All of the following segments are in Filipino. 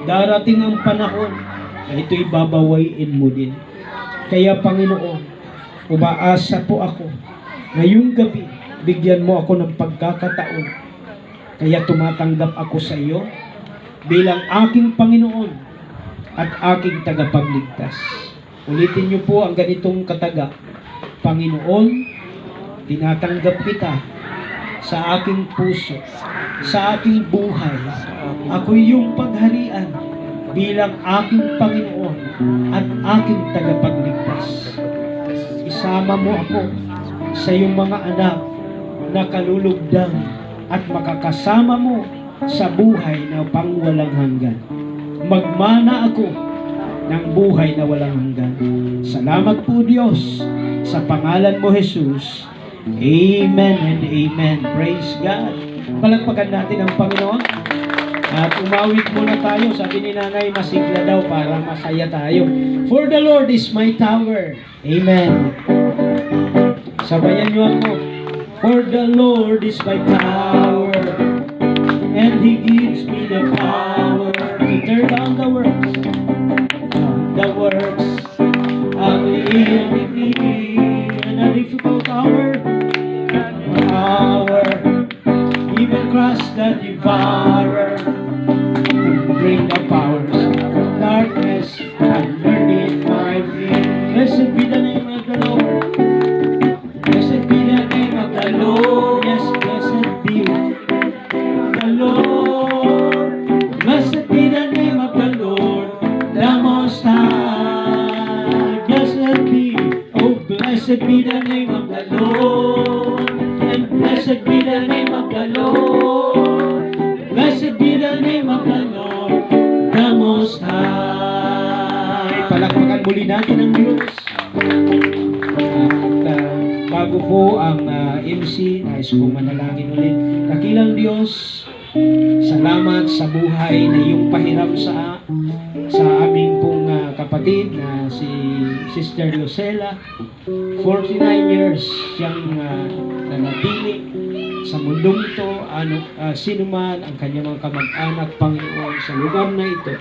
darating ang panahon na ito'y babawain mo din. Kaya Panginoon, umaasa po ako, ngayong gabi, bigyan mo ako ng pagkakataon. Kaya tumatanggap ako sa iyo bilang aking Panginoon at aking tagapagligtas. Ulitin niyo po ang ganitong kataga. Panginoon, tinatanggap kita sa aking puso, sa aking buhay. Ako'y iyong pagharian bilang aking Panginoon at aking tagapagligtas. Isama mo ako sa iyong mga anak na kalulugdan at makakasama mo sa buhay na pangwalang hanggan. Magmana ako ng buhay na walang hanggan. Salamat po Diyos sa pangalan mo Jesus. Amen and amen. Praise God. Palagpagan natin ang Panginoon. At umawit muna tayo. Sabi ni Nanay, masigla daw para masaya tayo. For the Lord is my tower. Amen. Sabayan niyo ako. For the Lord is my tower, and He gives me the power to tear down the works of the enemy. And a difficult hour, even crush the devourer, bring the powers of darkness underneath my feet. Blessed be the name of the Lord. Blessed be the name of the Lord. Yes, blessed be the Lord. Blessed be the name of the Lord, the Most High. Blessed be, oh blessed be the name of the Lord. And blessed be the name of the Lord. Blessed be the name of the Lord, the Most High. Palakpakan muli natin ang Diyos. Bago po ang MC, nais kong manalangin ulit. Dakilang Diyos, salamat sa buhay na iyong pahiram sa aming pong kapatid na si Sister Lucela. 49 years siyang nanatili sa mundong ito. Sino man ang kanyang mga kamag-anak, Panginoon, sa lugar na ito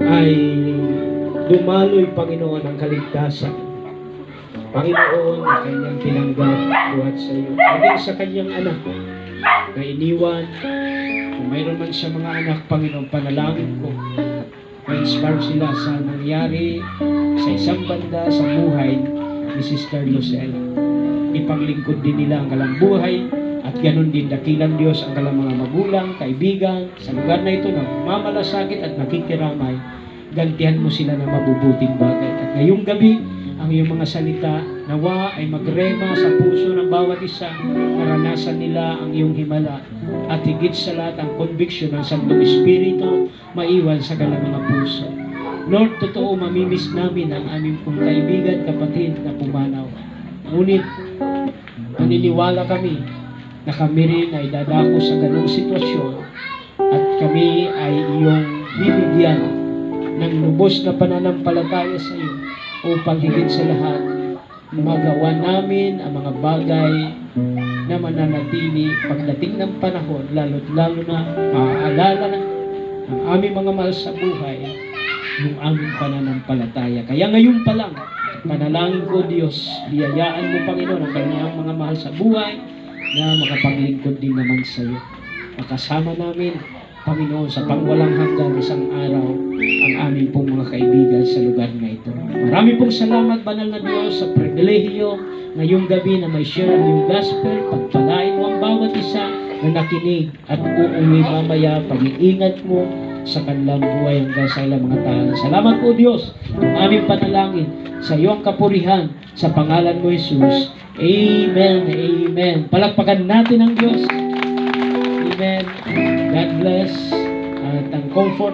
ay dumaloy, Panginoon, ang kaligtasan. Panginoon, na kanyang tinanggap buhat sa iyo. Maging sa kanyang anak na iniwan. Kung mayroon man siya mga anak, Panginoon, panalangin ko, ma-inspire sila sa nangyari sa isang banda sa buhay ni Sister Lucela. Ipanglingkod din nila ang kalang buhay at ganun din dakilang Diyos ang kalang mga magulang, kaibigan sa lugar na ito na mamalasakit at nakikiramay. Gantihan mo sila ng mabubuting bagay. At ngayong gabi, ang iyong mga salita nawa ay magrema sa puso ng bawat isa. Naranasan nila ang iyong himala at higit sa lahat ang conviction ng Santong Espiritu maiwan sa kanilang mga puso. Lord, totoo mamimiss namin ang aming pong kaibigan, kapatid na pumanaw. Ngunit naniniwala kami na kami rin ay dadako sa ganung sitwasyon at kami ay iyong bibigyan ng lubos na pananampalataya sa iyo upang higit sa lahat magawa namin ang mga bagay na mananatili pagdating ng panahon, lalo't lalo na maaalala na ang aming mga mahal sa buhay, yung aming pananampalataya. Kaya ngayon pa lang, panalangin ko Diyos, biyayaan mo Panginoon ang kanyang mga mahal sa buhay na makapaglingkod din naman sa iyo. Makasama namin Panginoon sa pangwalang hanggan isang araw ang aming pong mga kaibigan sa lugar na ito. Marami pong salamat, Banal na Diyos, sa pribilehiyo ngayong gabi na may share ang iyong gospel. Pagpalain mo ang bawat isa na nakinig at uuwi mamaya. Pag-iingat mo sa kanilang buhay hanggang sa ilang mga tahanan. Salamat po Diyos. Ang aming panalangin sa iyong kapurihan sa pangalan mo Jesus. Amen. Amen. Palakpakan natin ang Diyos. Amen. God bless. At ang comfort